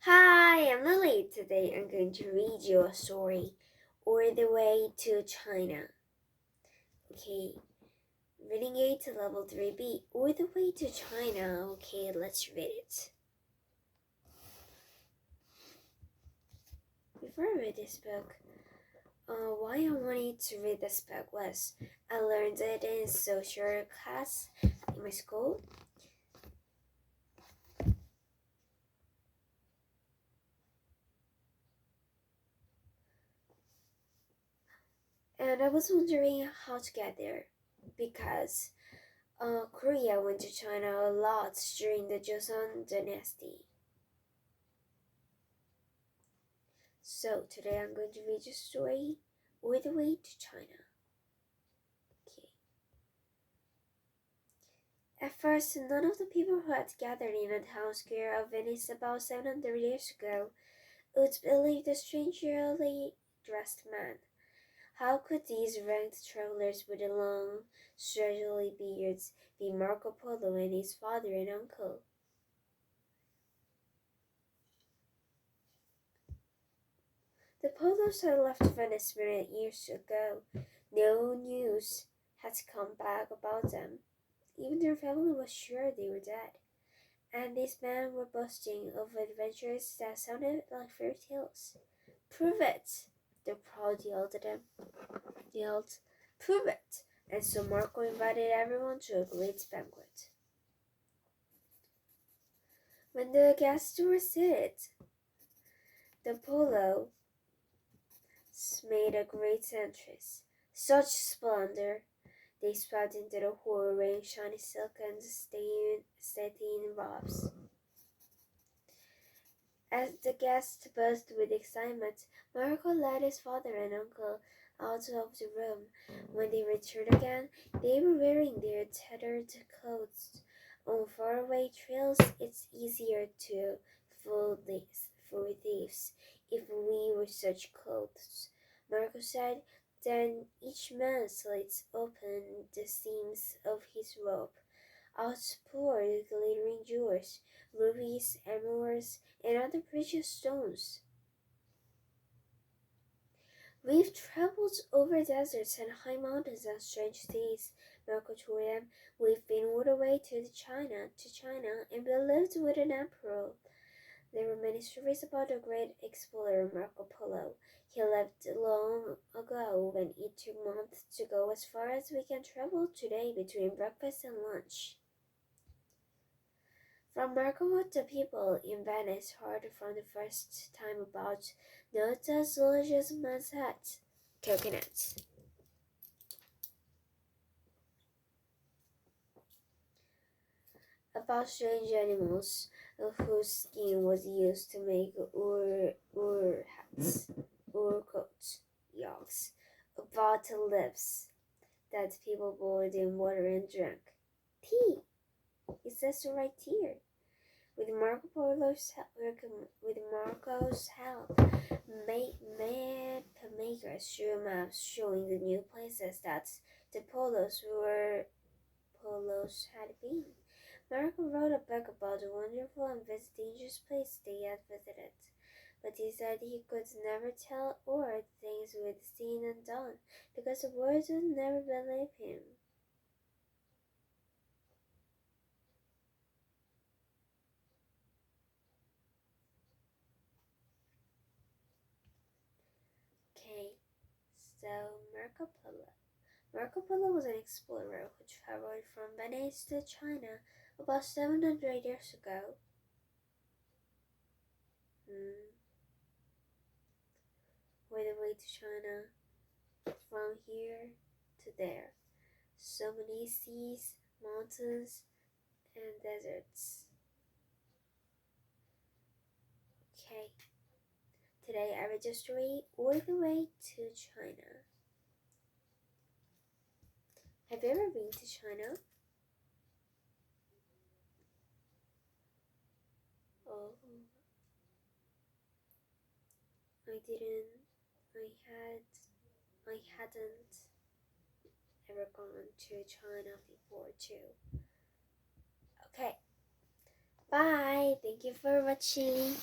Hi, I'm Lily. Today I'm going to read you a story, Or the Way to China. Okay, reading A to level 3B, Or the Way to China. Okay, let's read it. Before I read this book, why I wanted to read this book was I learned it in social class in my school. And I was wondering how to get there because Korea went to China a lot during the Joseon dynasty. So today I'm going to read a story, Or the Way to China. Okay. At first, none of the people who had gathered in the town square of Venice about 700 years ago would believe the strangely dressed man. How could these ranked travelers with the long, straggly beards be Marco Polo and his father and uncle? The Polos had left Venice many years ago. No news had come back about them. Even their family was sure they were dead, and these men were boasting of adventures that sounded like fairy tales. Prove it! The proud yelled at them. Yelled, prove it! And so Marco invited everyone to a great banquet. When the guests were seated, the Polos made a great entrance. Such splendor! They swept into the hall wearing shiny silk and satin robes. As the guests buzzed with excitement, Marco led his father and uncle out of the room. When they returned again, they were wearing their tattered clothes. On faraway trails, it's easier to fool thieves if we wear such clothes, Marco said. Then each man slits open the seams of his robe. Out poured glittering jewels, rubies, emeralds, and other precious stones. We've traveled over deserts and high mountains and strange seas, Marco told them. We've been all the way to China, and we lived with an emperor. There were many stories about the great explorer Marco Polo. He lived long ago when it took months to go as far as we can travel today between breakfast and lunch. From Marco, the people in Venice heard from the first time about not as large as man's hat, coconuts. About strange animals whose skin was used to make hats, coats, yaks. About lips that people boiled in water and drank. Tea! It says right here. With Marco's help, map makers drew maps showing the new places that the Polos had been. Marco wrote a book about the wonderful and dangerous place they had visited, but he said he could never tell all the things we'd seen and done because the world would never believe him. Okay, so Marco Polo. Marco Polo was an explorer who traveled from Venice to China about 700 years ago. Way the way to China, from here to there. So many seas, mountains, and deserts. Okay, today I read a story all the way to China. Have you ever been to China? Oh, I didn't. I hadn't ever gone to China before too. Okay, bye. Thank you for watching.